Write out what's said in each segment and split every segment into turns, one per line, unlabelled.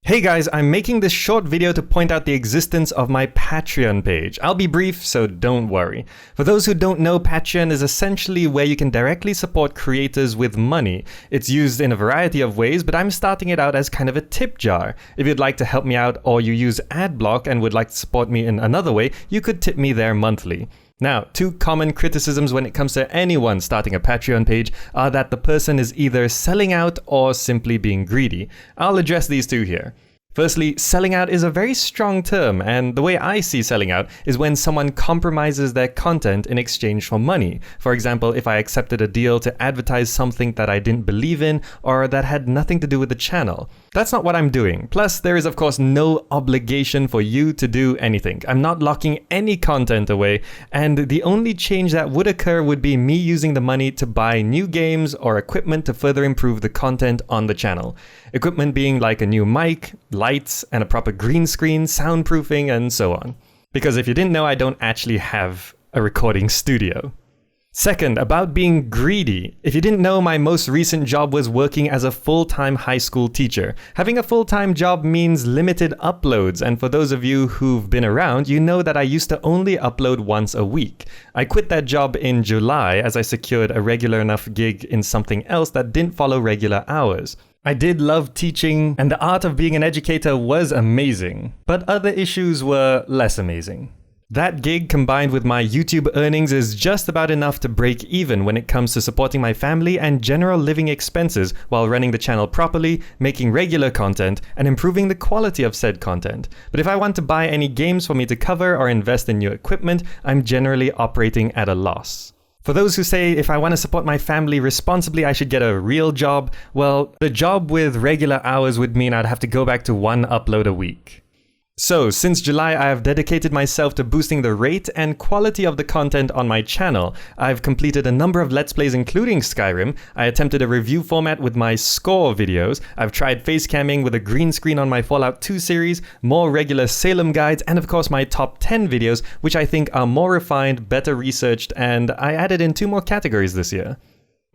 Hey guys, I'm making this short video to point out the existence of my Patreon page. I'll be brief, so don't worry. For those who don't know, Patreon is essentially where you can directly support creators with money. It's used in a variety of ways, but I'm starting it out as kind of a tip jar. If you'd like to help me out or you use AdBlock and would like to support me in another way, you could tip me there monthly. Now, two common criticisms when it comes to anyone starting a Patreon page are that the person is either selling out or simply being greedy. I'll address these two here. Firstly, selling out is a very strong term, and the way I see selling out is when someone compromises their content in exchange for money. For example, if I accepted a deal to advertise something that I didn't believe in or that had nothing to do with the channel. That's not what I'm doing. Plus, there is of course no obligation for you to do anything. I'm not locking any content away, and the only change that would occur would be me using the money to buy new games or equipment to further improve the content on the channel. Equipment being like a new mic, lights, and a proper green screen, soundproofing, and so on. Because if you didn't know, I don't actually have a recording studio. Second, about being greedy. If you didn't know, my most recent job was working as a full-time high school teacher. Having a full-time job means limited uploads, and for those of you who've been around, you know that I used to only upload once a week. I quit that job in July as I secured a regular enough gig in something else that didn't follow regular hours. I did love teaching, and the art of being an educator was amazing, but other issues were less amazing. That gig combined with my YouTube earnings is just about enough to break even when it comes to supporting my family and general living expenses while running the channel properly, making regular content, and improving the quality of said content. But if I want to buy any games for me to cover or invest in new equipment, I'm generally operating at a loss. For those who say if I want to support my family responsibly, I should get a real job, well, the job with regular hours would mean I'd have to go back to one upload a week. So, since July, I have dedicated myself to boosting the rate and quality of the content on my channel. I've completed a number of Let's Plays including Skyrim, I attempted a review format with my score videos, I've tried face camming with a green screen on my Fallout 2 series, more regular Salem guides, and of course my top 10 videos, which I think are more refined, better researched, and I added in 2 more categories this year.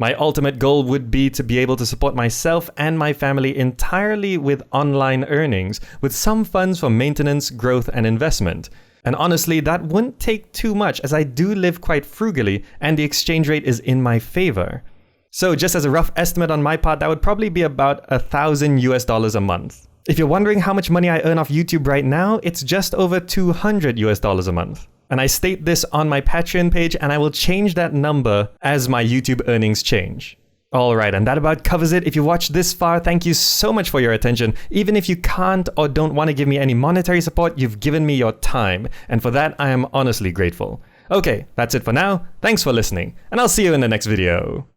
My ultimate goal would be to be able to support myself and my family entirely with online earnings, with some funds for maintenance, growth, and investment. And honestly, that wouldn't take too much as I do live quite frugally and the exchange rate is in my favor. So just as a rough estimate on my part, that would probably be about $1,000 a month. If you're wondering how much money I earn off YouTube right now, it's just over $200 a month. And I state this on my Patreon page, and I will change that number as my YouTube earnings change. Alright, and that about covers it. If you watched this far, thank you so much for your attention. Even if you can't or don't want to give me any monetary support, you've given me your time, and for that I am honestly grateful. Okay, that's it for now. Thanks for listening, and I'll see you in the next video.